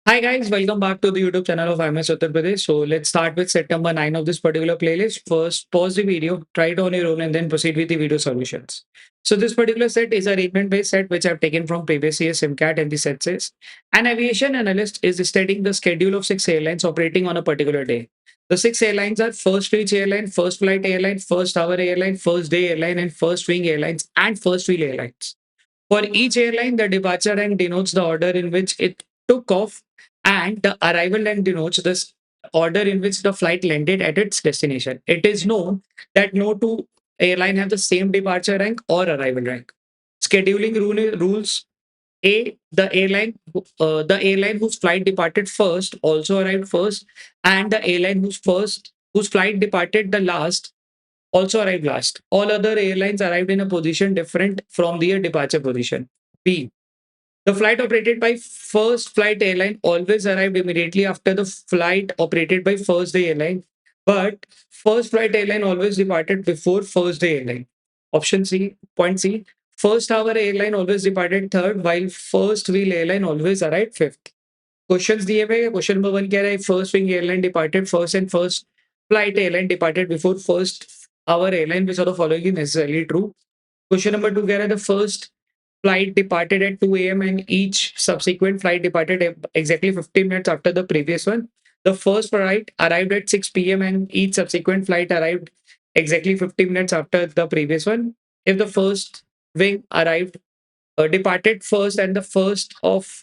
Hi guys, welcome back to the YouTube channel of IMS Uttar Pradesh. So let's start with set number 9 of this particular playlist. First, pause the video, try it on your own and then proceed with the video solutions. So this particular set is a arrangement-based set which I've taken from previous year's SIMCAT, and the set says, an aviation analyst is studying the schedule of 6 airlines operating on a particular day. The 6 airlines are First Reach Airline, First Flight Airline, First Hour Airline, First Day Airline, and First Wing Airlines, and First Wheel Airlines. For each airline, the departure rank denotes the order in which it took off, and the arrival rank denotes the order in which the flight landed at its destination. It is known that no two airline have the same departure rank or arrival rank. Scheduling rules: A, the airline whose flight departed first also arrived first, and the airline whose flight departed the last also arrived last. All other airlines arrived in a position different from their departure position. B. The flight operated by First Flight Airline always arrived immediately after the flight operated by First Day Airline, but First Flight Airline always departed before First Day Airline. Option C, point C. First Hour Airline always departed third, while First Wheel Airline always arrived fifth. Questions दिए हुए हैं। Question number 1 कह रहा है first wing airline departed first and first flight airline departed before first hour airline which are the following is necessarily true. Question number 2 कह रहा है the first flight departed at 2 a.m. and each subsequent flight departed exactly 15 minutes after the previous one. The first flight arrived at 6 p.m. and each subsequent flight arrived exactly 50 minutes after the previous one. If the first wing departed first and the first of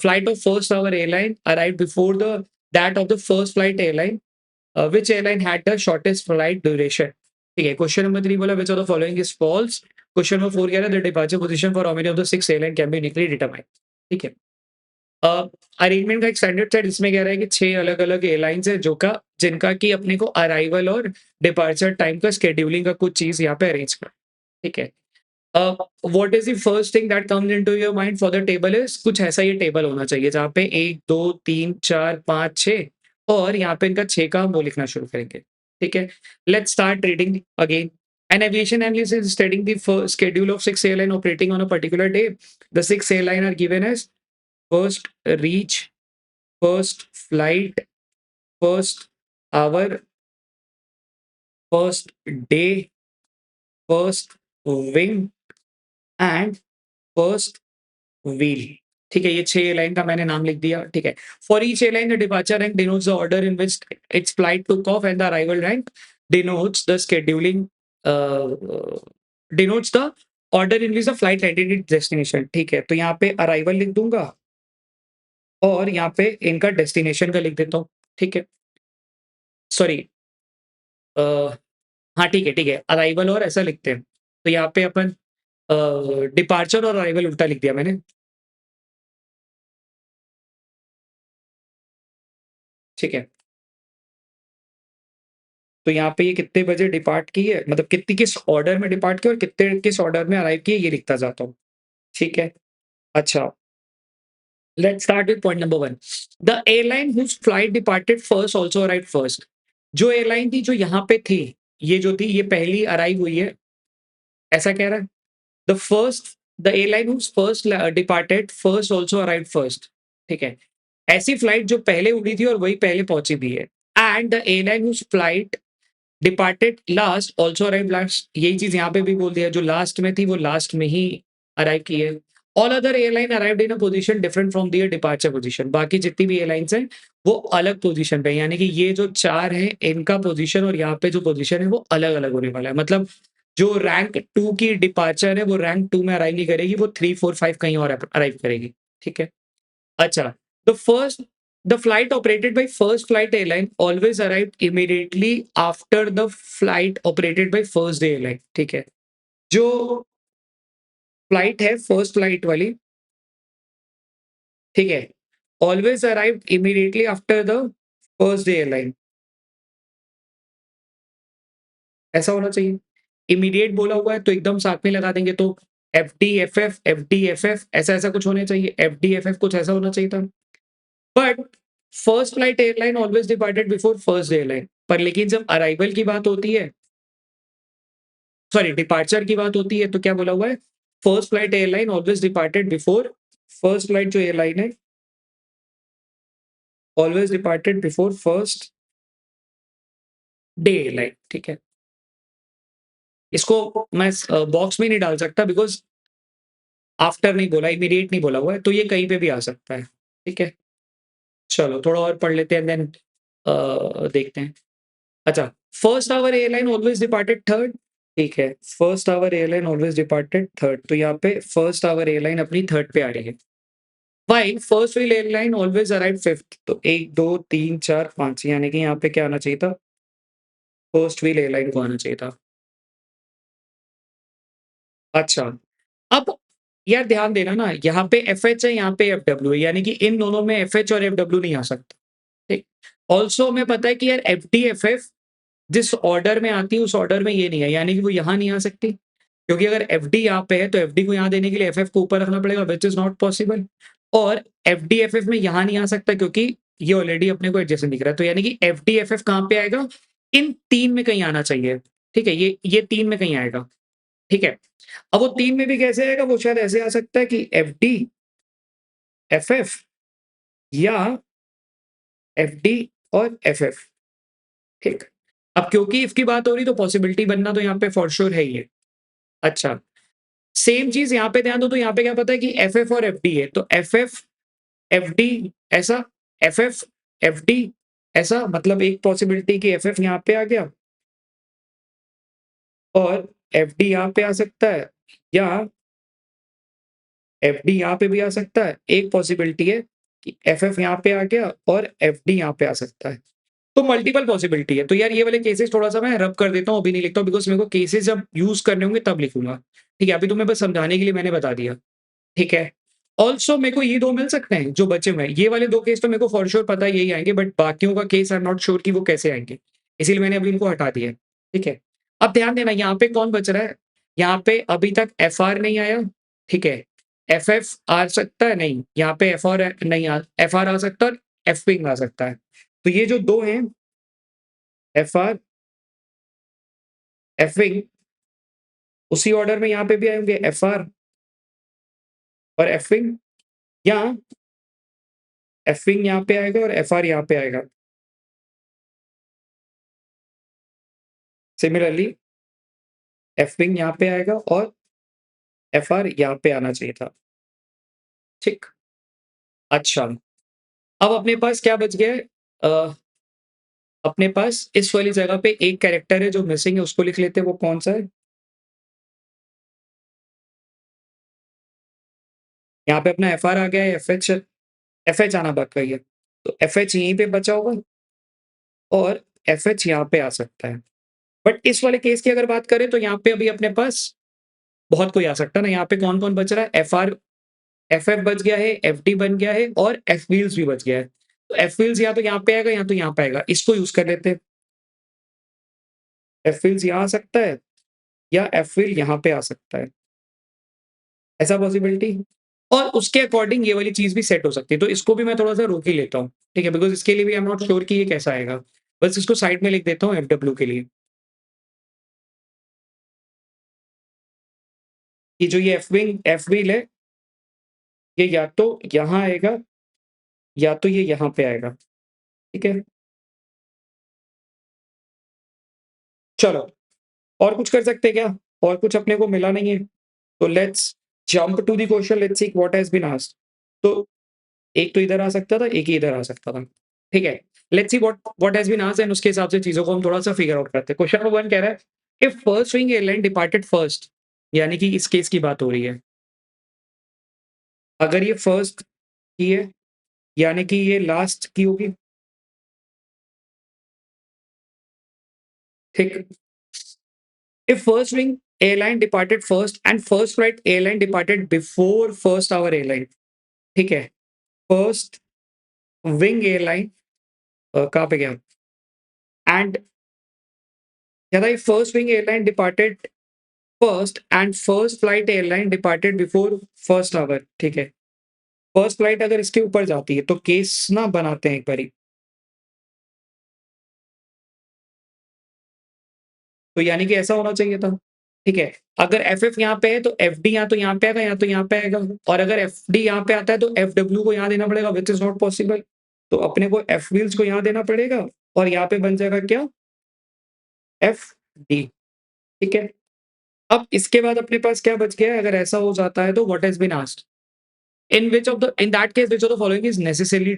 flight of first hour airline arrived before the that of the first flight airline, which airline had the shortest flight duration? ठीक है। Question number 3 बोला which of the following is false. Question number 4 कह रहा है the departure position for how many of the 6 airline can be uniquely determined. ठीक है। Arrangement का एक स्टैंडर्ड सेट इसमें कह रहा है कि 6 अलग-अलग एयरलाइंस है जो का जिनका कि अपने को अराइवल और डिपार्चर टाइम का शेड्यूलिंग का कुछ चीज़ यहाँ पे अरेंज कर। ठीक है। What is the first thing that comes into your mind for the table is कुछ ऐसा ये टेबल होना चाहिए जहाँ पे 1 2 3 4 5 6 और यहाँ पे इनका 6 का हम वो लिखना शुरू करेंगे। ठीक है। Let's start reading again. An aviation analyst is studying the schedule of 6 airline operating on a particular day. The 6 airline are given as first reach, first flight, first hour, first day, first wing, and first wheel. ठीक है। ये 6 line का मैंने नाम लिख दिया। ठीक है। For each airline the departure rank denotes the order in which it's flight took off and the arrival rank denotes the scheduling denotes the order in which the flight landed it's destination. ठीक है। तो यहाँ पे arrival लिख दूंगा और यहाँ पे इनका डेस्टिनेशन का लिख देता हूँ। ठीक है। सॉरी, हाँ ठीक है, ठीक है। अराइवल और ऐसा लिखते हैं। तो यहाँ पे अपन डिपार्चर और अराइवल उल्टा लिख दिया मैंने। ठीक है। तो यहाँ पे ये कितने बजे डिपार्ट की है, मतलब कितनी किस ऑर्डर में डिपार्ट की और कितने किस ऑर्डर में अराइव की है, ये लिखता जाता हूँ। ठीक है। अच्छा, let's start with point number 1। The airline whose flight departed first also arrived first. जो एयरलाइन थी जो यहाँ पे थी, ये जो थी ये पहली अराइव हुई है, ऐसा कह रहा है। The first the airline whose first departed first also arrived first. ठीक है। ऐसी फ्लाइट जो पहले उड़ी थी और वही पहले पहुंची भी है। And the airline whose flight departed last also arrive last. यही चीज यहाँ पे भी बोल दिया, जो लास्ट में थी वो लास्ट में ही अराइव की है। All other airline arrived in a position different from their departure position. बाकी जितनी भी एयरलाइंस हैं वो अलग पोजीशन पे, यानी कि ये जो 4 हैं इनका पोजीशन और यहाँ पे जो पोजीशन है वो अलग अलग होने वाला है। मतलब जो रैंक 2 की डिपार्चर है वो रैंक 2 में अराइव नहीं करेगी, वो 3 4 5 कहीं और अराइव करेगी। ठीक है। अच्छा, the first the flight operated by First Flight Airline always arrived immediately after the flight operated by First Day Airline। ठीक है। जो फ्लाइट है फर्स्ट फ्लाइट वाली, ठीक है, always arrive immediately after the first day airline, ऐसा होना चाहिए। इमीडिएट बोला हुआ है तो एकदम साथ में लगा देंगे, तो एफ डी एफ एफ ऐसा ऐसा कुछ होना चाहिए। एफ डी एफ एफ कुछ ऐसा होना चाहिए था। But first flight airline always departed before first airline, पर लेकिन जब अराइवल की बात होती है, सॉरी डिपार्चर की बात होती है, तो क्या बोला हुआ है? First flight airline always departed before first flight जो एयरलाइन है always departed before first day airline, ठीक है। इसको मैं बॉक्स में नहीं डाल सकता बिकॉज़ आफ्टर नहीं बोला, इमीडिएट नहीं बोला हुआ है, तो ये कहीं पे भी आ सकता है, ठीक है। चलो थोड़ा और पढ़ लेते हैं देन देखते हैं। अच्छा, first hour airline always departed third, ठीक है। First hour airline always departed third, तो यहाँ पे फर्स्ट आवर एयरलाइन अपनी थर्ड पे आ रही है। While first wheel airline always arrive fifth, तो 1, 2, 3, 4, 5 यानी कि यहाँ पे क्या आना चाहिए था? फर्स्ट व्हील एयरलाइन को आना चाहिए था। अच्छा, अब यार ध्यान देना ना, यहाँ पे एफएच है, यहाँ पे एफडब्ल्यू है, यानी कि इन दोनों में एफएच और एफडब्ल्यू नहीं आ सकता, ठीक। ऑल्सो हमें पता है कि यार एफडी-एफएफ जिस ऑर्डर में आती है उस ऑर्डर में ये नहीं है, यानी कि वो यहाँ नहीं आ सकती। क्योंकि अगर एफडी यहाँ पे है तो एफडी को यहाँ देने के लिए एफएफ को ऊपर रखना पड़ेगा, व्हिच इज़ नॉट पॉसिबल। और एफडी-एफएफ में यहाँ नहीं आ सकता क्योंकि ये ऑलरेडी अपने को एडजेसेंट दिख रहा है। तो यानी कि एफडी-एफएफ कहाँ पे आएगा? इन 3 में कहीं आना चाहिए, ठीक है? ये 3 में कहीं आएगा, ठीक है? अब वो 3 में भी कैसे आएगा? वो शायद ऐसे आ सकता है कि एफडी, एफएफ या एफडी और एफएफ, ठीक। अब क्योंकि इफ की बात हो रही तो पॉसिबिलिटी बनना तो यहाँ पे फॉर श्योर है ही है। अच्छा, सेम चीज़ यहाँ पे ध्यान दो, तो यहाँ पे क्या पता है कि एफएफ और एफडी है, तो एफएफ, एफडी ऐसा, एफएफ, एफडी ऐसा, मतलब एक पॉसिबिलिटी कि एफएफ यहाँ पे आ गया और एफडी यहाँ पे आ सकता है, या एफडी यहाँ पे भी आ सकता है। एक पॉसिबिलिटी है कि एफएफ यहाँ पे आ गया और एफडी यहाँ पे आ सकता है। तो मल्टीपल पॉसिबिलिटी है। तो यार ये वाले केसेस थोड़ा-सा मैं रब कर देता हूँ, अभी नहीं लिखता हूँ बिकॉज़ मेरे को केसेस जब यूज़ करने होंगे तब लिखूँगा। ठीक है, अभी तुम्हें बस समझाने के लिए मैंने बता दिया। ठीक है। ऑल्सो मेरे को ये 2 मिल सकते हैं जो बचे हुए हैं। ये वाले 2 केस तो मेरे को फॉर श्योर पता है यही आएँगे, बट बाकियों का case I am not sure कि वो कैसे आएँगे। इसीलिए मैंने अभी इनको हटा दिया है। ठीक है। अब ध्यान देना यहाँ पे कौन बच रहा है? यहाँ पे अभी तक एफआर नहीं आया। ठीक है। एफएफ आ सकता है? नहीं। यहाँ पे एफआर नहीं आ एफआर आ सकता है और एफविंग आ सकता है। तो ये जो 2 हैं एफआर, एफविंग, उसी ऑर्डर में यहाँ पे भी आएँगे एफआर और एफविंग, या एफविंग यहाँ पे आएगा और एफआर यहाँ पे आएगा। सिमिलरली एफविंग यहाँ पे आएगा और एफआर यहाँ पे आना चाहिए था। ठीक। अच्छा, अब अपने पास क्या बच गया है? अपने पास इस वाली जगह पे एक कैरेक्टर है जो मिसिंग है, उसको लिख लेते हैं, वो कौन-सा है? यहाँ पे अपना एफआर आ गया है, एफएच, एफएच आना बाकी है। तो एफएच यहीं पे बचा होगा और एफएच यहाँ पे आ सकता है। बट इस वाले केस की अगर बात करें तो यहाँ पे अभी अपने पास बहुत कोई आ सकता है ना, यहाँ पे कौन-कौन बच रहा है? एफआर, एफएफ बच गया है, एफडी बन गया है और एफव्हील्स भी बच गया है। तो एफव्हील्स या तो यहाँ पे आएगा या तो यहाँ पे आएगा। इसको यूज़ कर लेते हैं। एफव्हील्स यहाँ आ सकता है या एफव्हील यहाँ पे आ सकता है। ऐसा पॉसिबिलिटी, और उसके अकॉर्डिंग ये वाली चीज़ भी सेट हो सकती है। तो इसको भी मैं थोड़ा-सा रोक ही लेता हूँ, ठीक है? बिकॉज़ इसके लिए भी आई एम नॉट श्योर कि ये कैसा आएगा। बस इसको साइड में लिख देता हूँ एफडब्ल्यू के लिए, कि जो ये एफविंग एफव्हील है, ये या तो यहाँ आएगा या तो ये यहाँ पे आएगा, ठीक है? चलो, और कुछ कर सकते हैं क्या? और कुछ अपने को मिला नहीं है। तो let's jump to the question, let's see what has been asked. तो एक तो इधर आ सकता था, एक ही इधर आ सकता था। ठीक है? Let's see what has been asked and उसके हिसाब से चीज़ों को हम थोड़ा-सा फिगर आउट करते हैं। क्वेश्चन नंबर 1 कह रहा है, if first swing airline departed first, यानी कि इस केस की बात हो रही है। अगर ये फर्स्ट की है, यानी कि ये लास्ट की होगी, ठीक? If first wing airline departed first and first flight airline departed before first hour airline, ठीक है? फर्स्ट विंग एयरलाइन कहाँ पे गया? एंड क्या था, first wing airline departed first and first flight airline departed before first our, ठीक है? First flight अगर इसके ऊपर जाती है तो केस ना बनाते हैं एक बारी। तो यानी कि ऐसा होना चाहिए था, ठीक है? अगर एफएफ यहाँ पे है तो एफडी या तो यहाँ पे आएगा या तो यहाँ पे आएगा, और अगर एफडी यहाँ पे आता है तो एफडब्ल्यू को यहाँ देना पड़ेगा, व्हिच इज़ नॉट पॉसिबल। तो अपने को एफ व्हील्स को यहाँ देना पड़ेगा और यहाँ पे बन जाएगा क्या? F D. ठीक है। अब इसके बाद अपने पास क्या बच गया है? अगर ऐसा हो जाता है तो what has been asked? In that case which of the following is necessarily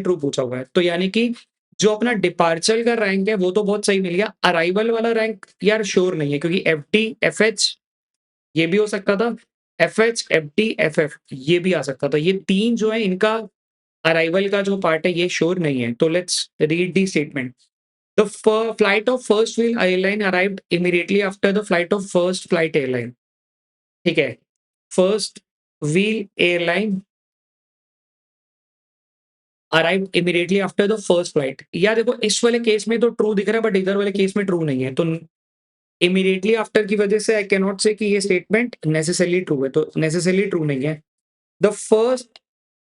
true पूछा हुआ है। तो यानी कि जो अपना डिपार्चर का रैंक है वो तो बहुत सही मिल गया, अराइवल वाला रैंक यार श्योर नहीं है, क्योंकि एफ टी एफ एच ये भी हो सकता था, F H F T F F ये भी आ सकता था। ये तीन जो है इनका अराइवल का जो पार्ट है ये श्योर नहीं है। तो let's read the statement. The flight of first wheel airline arrived immediately after the flight of first flight airline. ठीक है। First wheel airline arrive immediately after the first flight. या देखो इस वाले केस में तो ट्रू दिख रहा है, बट इधर वाले केस में ट्रू नहीं है। तो इमीडिएटली आफ्टर की वजह से आई कैन नॉट से कि ये स्टेटमेंट नेसेसरली ट्रू है, तो नेसेसरली ट्रू नहीं है। The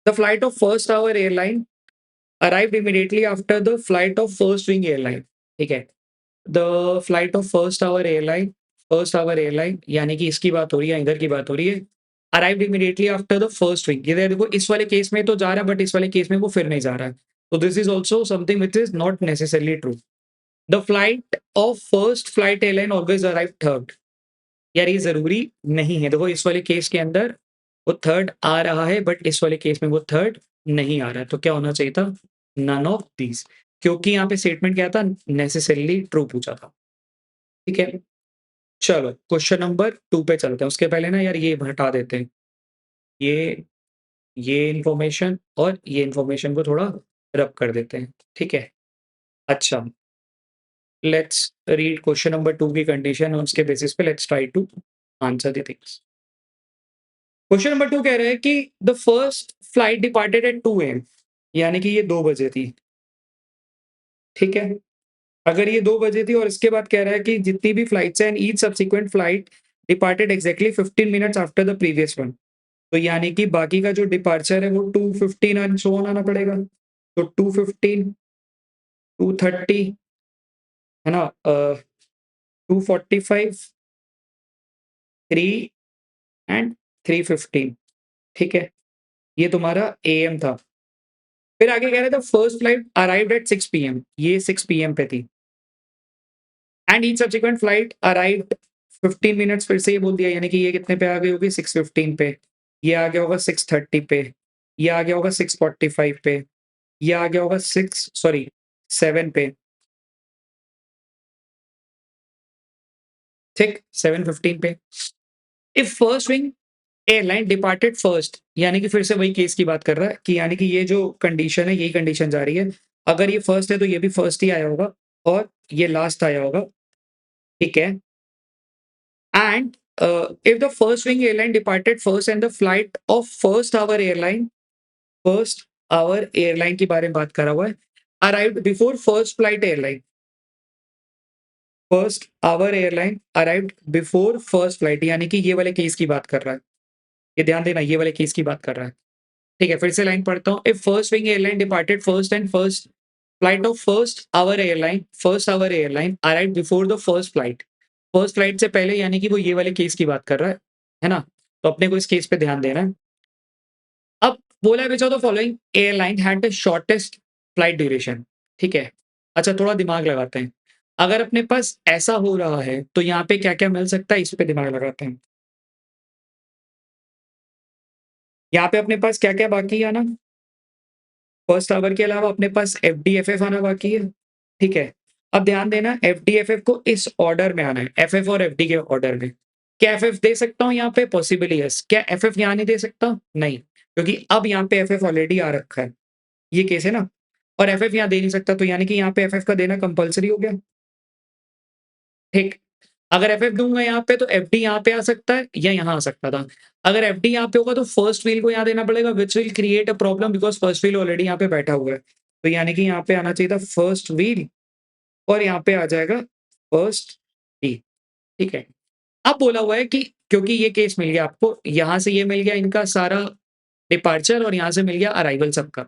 flight of first hour airline arrived immediately after the flight of first wing airline. ठीक है। The flight of first hour airline यानी कि इसकी बात हो रही है, इधर की बात हो रही है। Arrived immediately after the first wing. ये देखो इस वाले केस में तो जा रहा है, बट इस वाले केस में वो फिर नहीं जा रहा है। तो this is also something which is not necessarily true. The flight of first flight airline always arrive third. यार ये जरूरी नहीं है। देखो इस वाले केस के अंदर वो थर्ड आ रहा है, बट इस वाले केस में वो थर्ड नहीं आ रहा है। तो क्या होना चाहिए था? नन ऑफ दीज, क्योंकि यहाँ पे स्टेटमेंट क्या था? नेसेसरली ट्रू पूछा था। ठीक है। चलो क्वेश्चन नंबर 2 पे चलते हैं। उसके पहले ना यार ये हटा देते हैं, ये ये इन्फॉर्मेशन और ये इन्फॉर्मेशन को थोड़ा रब कर देते हैं। ठीक है। अच्छा, लेट्स रीड क्वेश्चन नंबर 2 की कंडीशन और उसके बेसिस पे let's try to answer the things. Question number 2 कह रहा है कि the first flight departed at 2 AM, यानी कि ये 2 बजे थी। ठीक है। अगर ये 2 बजे थी और इसके बाद कह रहा है कि जितनी भी फ्लाइट्स हैं and each subsequent flight departed exactly 15 minutes after the previous one. तो यानी कि बाकी का जो डिपार्चर है वो 2:15 एंड सो ऑन आना पड़ेगा। तो 2:15, 2:30 है ना, 2:45, 3 एंड 3:15। ठीक है। ये तुम्हारा एएम था। फिर आगे कह रहा था first flight arrived at 6 PM, ये 6 पीएम पे थी। And each subsequent flight arrived 15 minutes, फिर से ये बोल दिया, यानी कि ये कितने पे आ गई होगी? 6:15 पे। ये आ गया होगा 6:30 पे। ये आ गया होगा 6:45 पे। ये आ गया होगा 7 पे। ठीक, 7:15 पे। If first wing airline departed first, यानी कि फिर से वही केस की बात कर रहा है कि यानी कि ये जो कंडीशन है यही कंडीशन जा रही है। अगर ये फर्स्ट है तो ये भी फर्स्ट ही आया होगा और ये लास्ट आया होगा। ठीक है। And if the first wing airline departed first and the flight of first hour airline की बारे में बात करा हुआ है, arrived before first flight airline, first hour airline arrived before first flight, यानी कि ये वाले केस की बात कर रहा है। ये ध्यान देना, ये वाले केस की बात कर रहा है। ठीक है। फिर से लाइन पढ़ता हूँ। If first wing airline departed first and first flight of first hour airline arrived before the first flight से पहले, यानी कि वो ये वाले केस की बात कर रहा है ना। तो अपने को इस केस पे ध्यान देना है। अब बोला है विच of the following airline had the shortest flight duration. ठीक है। अच्छा थोड़ा दिमाग लगाते हैं। अगर अपने पास ऐसा हो रहा है तो यहाँ पे क्या-क्या मिल सकता है, इस पे दिमाग लगाते हैं। यहाँ पे अपने पास क्या-क्या बाकी है आना? फर्स्ट आवर के अलावा अपने पास एफडी-एफएफ आना बाकी है। ठीक है। अब ध्यान देना एफडी-एफएफ को इस ऑर्डर में आना है, एफएफ और एफडी के ऑर्डर में। क्या एफएफ दे सकता हूँ यहाँ पे? Possibly yes. क्या एफएफ यहाँ नहीं दे सकता? नहीं, क्योंकि अब यहाँ पे एफएफ ऑलरेडी आ रखा है। ये केस है ना। और एफएफ यहाँ दे नहीं सकता, तो यानी कि यहाँ पे एफएफ का देना कंपल्सरी हो गया। ठीक। अगर एफएफ दूँगा यहाँ पे तो एफडी यहाँ पे आ सकता है या यहाँ आ सकता था। अगर एफडी यहाँ पे होगा तो फर्स्ट व्हील को यहाँ देना पड़ेगा, which will create a problem because first wheel already यहाँ पे बैठा हुआ है। तो यानी कि यहाँ पे आना चाहिए था फर्स्ट व्हील और यहाँ पे आ जाएगा फर्स्ट डी। ठीक है। अब बोला हुआ है कि क्योंकि ये केस मिल गया आपको, यहाँ से ये मिल गया इनका सारा डिपार्चर और यहाँ से मिल गया अराइवल सबका।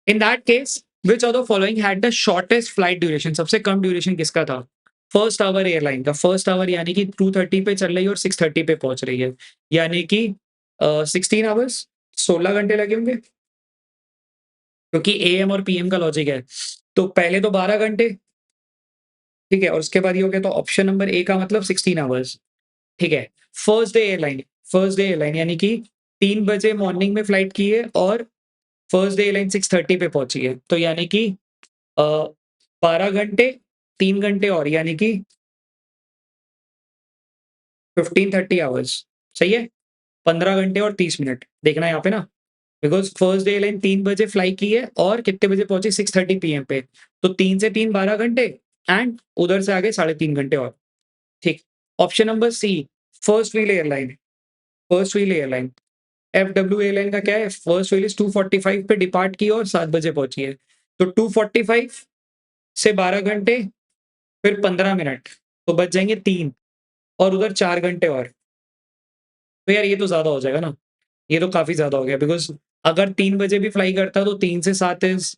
इन that case which of the following had the shortest flight duration, सबसे कम ड्यूरेशन किसका था? फर्स्ट आवर एयरलाइन का। फर्स्ट आवर यानी कि 2:30 पे चल रही है और 6:30 पे पहुंच रही है, यानी कि 16 आवर्स, 16 घंटे लगे होंगे। क्योंकि एएम और पीएम का लॉजिक है। तो पहले तो 12 घंटे, ठीक है? और उसके बाद ये हो गया, तो ऑप्शन नंबर ए का मतलब 16 आवर्स, ठीक है? फर्स्ट डे एयरलाइन यानी कि 3 बजे मॉर्निंग में फ्लाइट की है और फर्स्ट डे एयरलाइन 6:30 पे पहुँची है। तो यानी कि 12 घंटे, 3 घंटे और यानी कि 15-30 आवर्स, सही है? 15 घंटे और 30 मिनट, देखना यहाँ पे ना, बिकॉज़ फर्स्ट डे एयरलाइन 3 बजे फ्लाई की है और कितने बजे पहुँची? 6:30 पीएम पे। तो 3 से 3 12 घंटे एंड उधर से आगे साढ़े 3 घंटे और, ठीक। Option number C, first wheel airline, first wheel airline. FW airline का क्या है? फर्स्ट व्हील इज़ 2:45 पे डिपार्ट की और 7 बजे पहुँची है। तो 2:45 से 12 घंटे फिर 15 मिनट, तो बच जाएँगे 3 और उधर 4 घंटे और। तो यार ये तो ज़्यादा हो जाएगा ना, ये तो काफ़ी ज़्यादा हो गया, बिकॉज़ अगर 3 बजे भी फ्लाई करता तो 3 से 7 इज़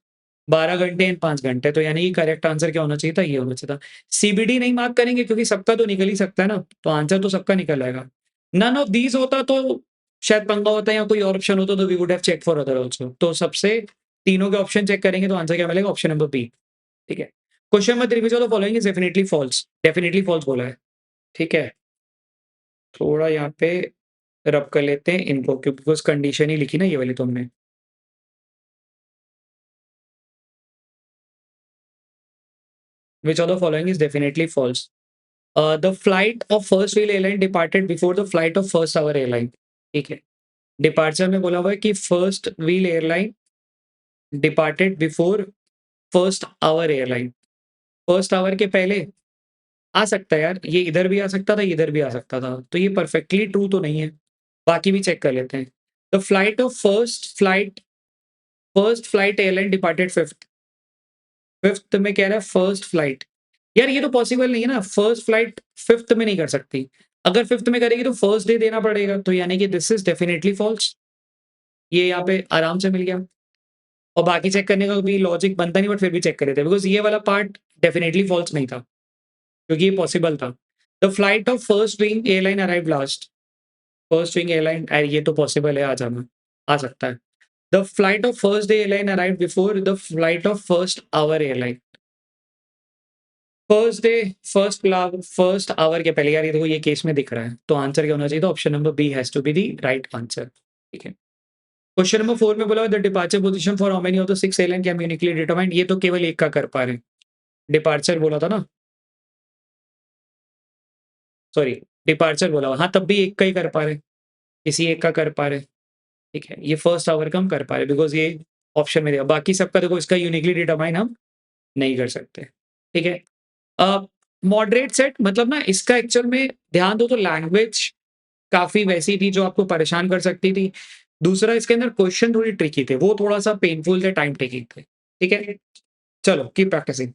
12 घंटे एंड 5 घंटे, तो यानी कि करेक्ट आंसर क्या होना चाहिए था? ये होना चाहिए था। सीबीडी नहीं मार्क करेंगे क्योंकि सबका तो निकल ही सकता है ना, तो आंसर तो सबका निकल आएगा। नन ऑफ दीज़ होता तो शायद पंगा होता या कोई और ऑप्शन होता तो we would have check for other also. तो सबसे तीनों के ऑप्शन चेक करेंगे तो आंसर क्या मिलेगा? ऑप्शन नंबर बी, ठीक है। Question number 3 which of the following is definitely false बोला है, ठीक है। थोड़ा यहाँ पे रब कर लेते हैं इनको क्योंकि बिकॉज़ कंडीशन ही लिखी ना ये वाली तो हमने। Which of the following is definitely false? The flight of first wheel airline departed before the flight of first hour airline. ठीक है, डिपार्चर में बोला हुआ है कि first wheel airline departed before first hour airline. First hour के पहले आ सकता है यार, ये इधर भी आ सकता था, इधर भी आ सकता था, तो ये परफेक्टली ट्रू तो नहीं है। बाकी भी चेक कर लेते हैं। The flight of first flight airline departed fifth, fifth में कह रहा है फर्स्ट फ्लाइट। यार ये तो पॉसिबल नहीं है ना, फर्स्ट फ्लाइट फिफ्थ में नहीं कर सकती। अगर फिफ्थ में करेगी तो फर्स्ट डे देना पड़ेगा, तो यानी कि दिस इज डेफिनेटली फॉल्स। ये यहाँ पे आराम से मिल गया और बाकी चेक करने का भी लॉजिक बनता नहीं, बट फिर भी चेक कर लेते हैं बिकॉज ये वाला पार्ट डेफिनेटली फॉल्स नहीं था क्योंकि ये पॉसिबल था। The flight of first wing airline arrive last, first wing airline, ये तो पॉसिबल है, आ जाना आ सकता है। The flight of first day airline arrive before the flight of first hour airline. First day first hour के पहले, यार ये देखो ये केस में दिख रहा है, तो आंसर क्या होना चाहिए था? Option number B has to be the right answer, ठीक है। क्वेश्चन नंबर 4 में बोला हुआ the departure position for how many of the 6 airline can be uniquely determined, ये तो केवल एक का कर पा रहे हैं। डिपार्चर बोला था ना, सॉरी, डिपार्चर बोला हुआ, हाँ, तब भी एक का ही कर पा रहे हैं, किसी एक का कर पा रहे हैं, ठीक है। ये फर्स्ट आवर का हम कर पा रहे हैं बिकॉज़ ये ऑप्शन में दिया, बाकी सबका देखो इसका यूनिकली डिटरमाइन हम नहीं कर सकते, ठीक है। मॉडरेट सेट मतलब ना इसका एक्चुअल में ध्यान दो तो लैंग्वेज काफ़ी वैसी थी जो आपको परेशान कर सकती थी। दूसरा इसके अंदर क्वेश्चन थोड़ी ट्रिकी थे, वो थोड़ा-सा पेनफुल थे, टाइम टेकिंग थे, ठीक है? चलो कीप प्रैक्टिसिंग।